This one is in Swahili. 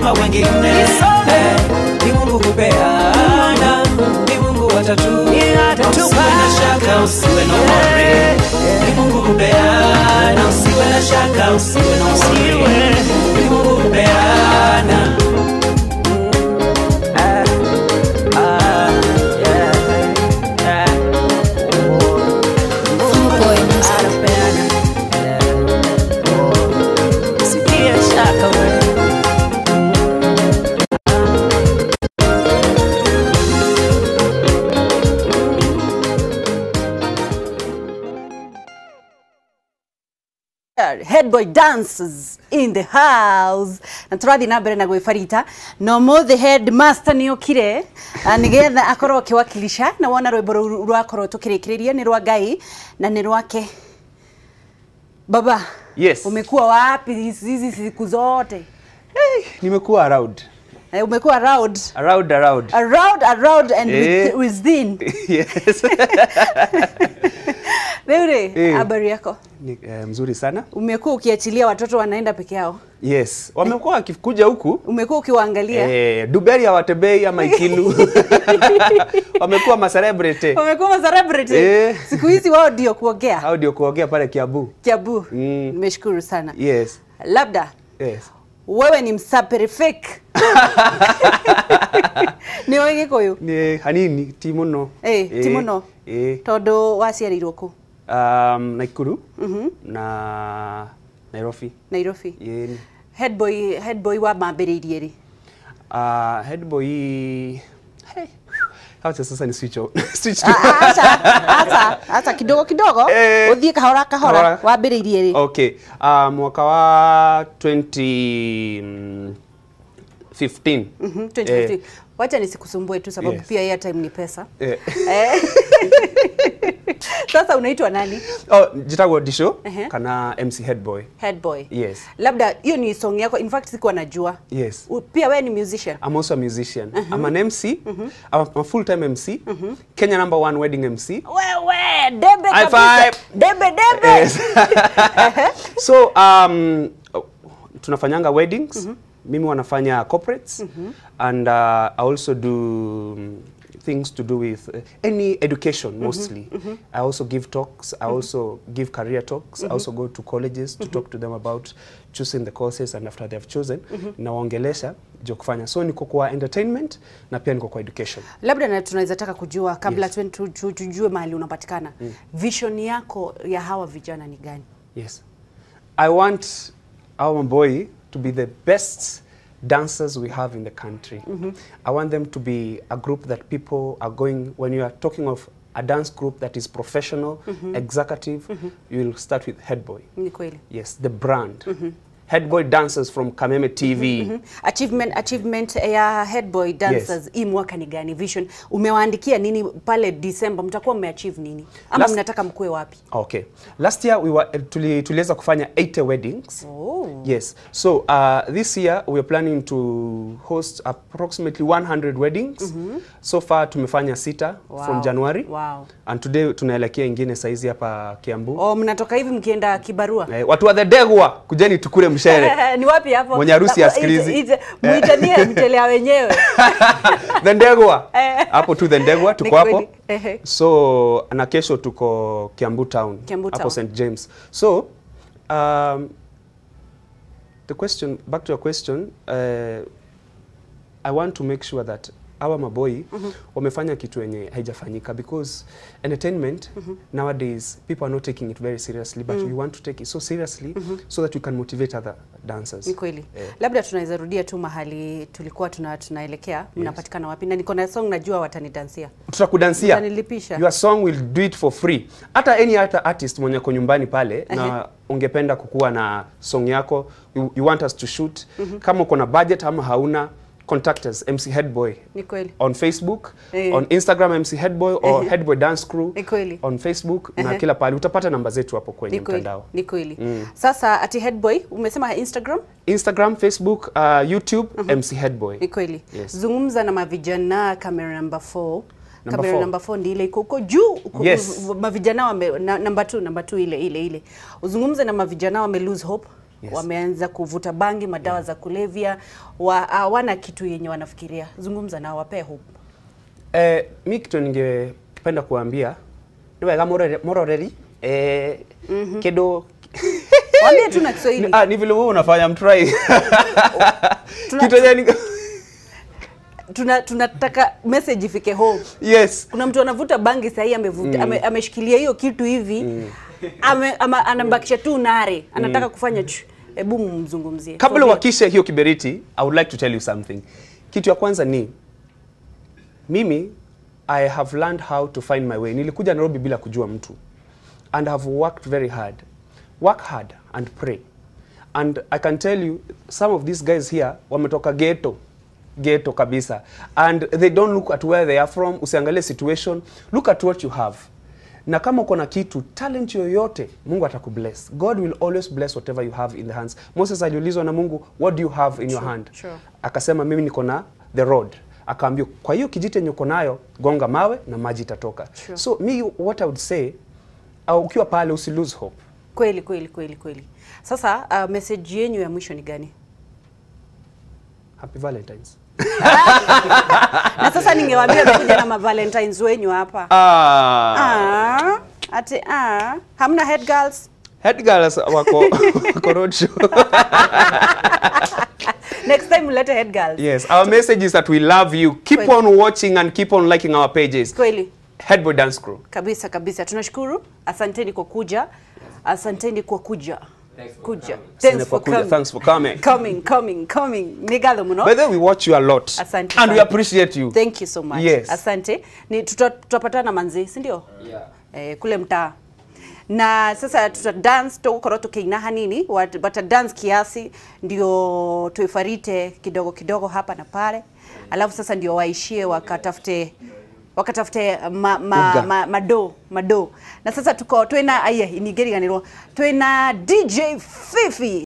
kama wengine. Ni Mungu kupeana, ni Mungu atatu. Usiwe na shaka, usiwe na worry. Ni Mungu kupeana, usiwe na shaka, usiwe na worry. Ni Mungu kupeana. Head boy dances in the house. Na turathi na mbere na Kwibarita. No mo the headmaster ni okire. Nigetha akorwo akiwakilisha na wona rwimbo rwakorwo tukirikiriria ni rwa Ngai na ni rwake. Baba. Yes. Umekuwa wapi hizi siku zote? Hey, nimekuwa around. Umekuwa around and within. Yes. Wewe habari yako? Mzuri sana. Umekuwa ukiachilia watoto wanaenda peke yao? Yes. Wamekuwa wakikuja huku. Umekuwa ukiwaangalia? Duberi hawatembei ama Ikilu. Wamekuwa ma-celebrity. Wamekuwa ma-celebrity. Siku hizi wao ndio kuongea. Hao ndio kuongea pale Kiambu. Kiambu. Nimeshukuru sana. Yes. Labda. Yes. Wewe ni msapere fake. Ni wewe koyo? Ni hanini timuno. Timuno. Todo waciarirwo ku? Nakuru. Na Nairobi. Nairobi. Yeah. Head boy wa mambiririe ri. Head boy. Hey. Hacha sasa ni switch on. Switch. Acha kidogo uthie kahora wambiririe ri. Okay. Mwaka wa 2015. 2015. Wacha nisikusumbue tu sababu pia airtime ni pesa. Sasa unaitwa nani? Jitagwo Disho kana MC Head Boy. Head Boy. Yes. Labda hiyo ni song yako. In fact sikuwa najua. Yes. Pia wewe ni musician? I'm also a musician. I'm an MC. I'm a full-time MC. Kenya #1 wedding MC. Wewe debe kabisa. High five. Debe. Yes. So tunafanyanga weddings. Mimi wanafanya corporates and I also do things to do with any education mostly. I also give talks, I also give career talks, I also go to colleges to talk to them about choosing the courses, and after they have chosen nawaongelesha jo kufanya. So niko kwa entertainment na pia niko kwa education. Labda na tunaweza taka kujua kabla tujue mahali unapatikana. Vision yako ya hawa vijana ni gani? Yes. I want our boy to be the best dancers we have in the country. I want them to be a group that people are going, when you are talking of a dance group that is professional, executive, you will start with Head Boy. Yes, the brand. Head Boy dancers from Kameme TV. Achievement ya Head Boy dancers hii mwaka ni gani? Vision umewaandikia nini pale December? Mtakuwa mmeachieve nini? Ama mnataka mkue wapi? Okay. Last year we were tuliweza kufanya 80 weddings. Yes. So this year we are planning to host approximately 100 weddings. So far tumefanya 6 from January. And today tunaelekea ingine saizi hapa Kiambu. Mnatoka hivi mkienda Kibarua? Watu wa the Degwa kujeni tukule mshere. Ni wapi hapo? Mwenye harusi asikilizi. Muitanie mtelea wenyewe. The Degwa. Hapo tu The Degwa tuko hapo. So na kesho tuko Kiambu Town. Hapo St James. So the question, back to your question, I want to make sure that our maboy wamefanya kitu yenye haijafanyika, because entertainment nowadays people are not taking it very seriously, but we want to take it so seriously so that we can motivate other dancers. Ni kweli. Labda tunaweza rudia tu mahali tulikuwa tunaelekea, mnapatikana wapi? Na niko na song najua watanidansia. Tutakudansia. Utanilipisha. Your song will do it for free. Hata any other artist mwenye ako nyumbani pale na ungependa kukua na song yako, you want us to shoot, kama uko na budget ama hauna, contact us, MC Head Boy. Ni kweli. On Facebook, on Instagram MC Head Boy or Head Boy Dance Crew. Ni kweli. On Facebook na kila pale utapata namba zetu hapo kwenye mtandao. Ni kweli. Sasa ati Head Boy umesema Instagram? Instagram, Facebook, YouTube, MC Head Boy. Ni kweli. Zungumza na mavijana camera number 4. Camera number 4 ndi ile iko huko juu. Mavijana wame number 2 ile. Uzungumze na mavijana wame lose hope. Yes. Wameanza kuvuta bangi, madawa za kulevya, hawana kitu yenye wanafikiria. Zungumza nao, wape hope. Mi kitu ningependa kuambia ni wega mororeri kido Waambie tu na Kiswahili. Ni vile wewe unafanya mtry. Kitu yani tunataka message ifike home. Yes. Kuna mtu anavuta bangi sasa amevuta ameshikilia hiyo kitu hivi. Anambakisha tu nare. Anataka kufanya hebu mzungumzie. Kabla wakisha hiyo kiberiti, I would like to tell you something. Kitu ya kwanza ni mimi I have learned how to find my way. Nilikuja Nairobi bila kujua mtu. And I have worked very hard. Work hard and pray. And I can tell you, some of these guys here wametoka ghetto kabisa, and they don't look at where they are from. Usiangalie situation, look at what you have. Na kama uko na kitu, talent yoyote, Mungu atakubless. God will always bless whatever you have in the hands. Moses aliulizwa na Mungu, what do you have in your hand? Sure. Akasema mimi niko na the rod. Akaambia kwa hiyo kijiti yenye uko nayo, gonga mawe na maji itatoka. Sure. So me what I would say, ukiwa pale usi lose hope. Kweli. Sasa message yenu ya mwisho ni gani? Happy Valentine's. Na sasa ningewaambia kuja na Valentine's wenyu hapa. Hamna head girls? Head girls wako roadshow. Next time we'll let head girls. Yes, our message is that we love you. Keep on watching and keep on liking our pages. Kweli. Headboy Dance Crew. Kabisa. Tunashukuru. Asanteni kwa kuja. Kuja. Thanks for coming. Coming. Nigalo muno. By the way, we watch you a lot. Asante. And we appreciate you. Thank you so much. Yes. Asante. Ni tutapatana manzi, si ndio? Yeah. Kule mtaa. Na sasa tuta dance tokoro tukiina hanini, bata dance kiasi ndio tuifarite kidogo hapa na pale. Alafu sasa ndio waishie wakatafute mado. Na sasa tuko twena inigeriganirwo twena DJ Fifi.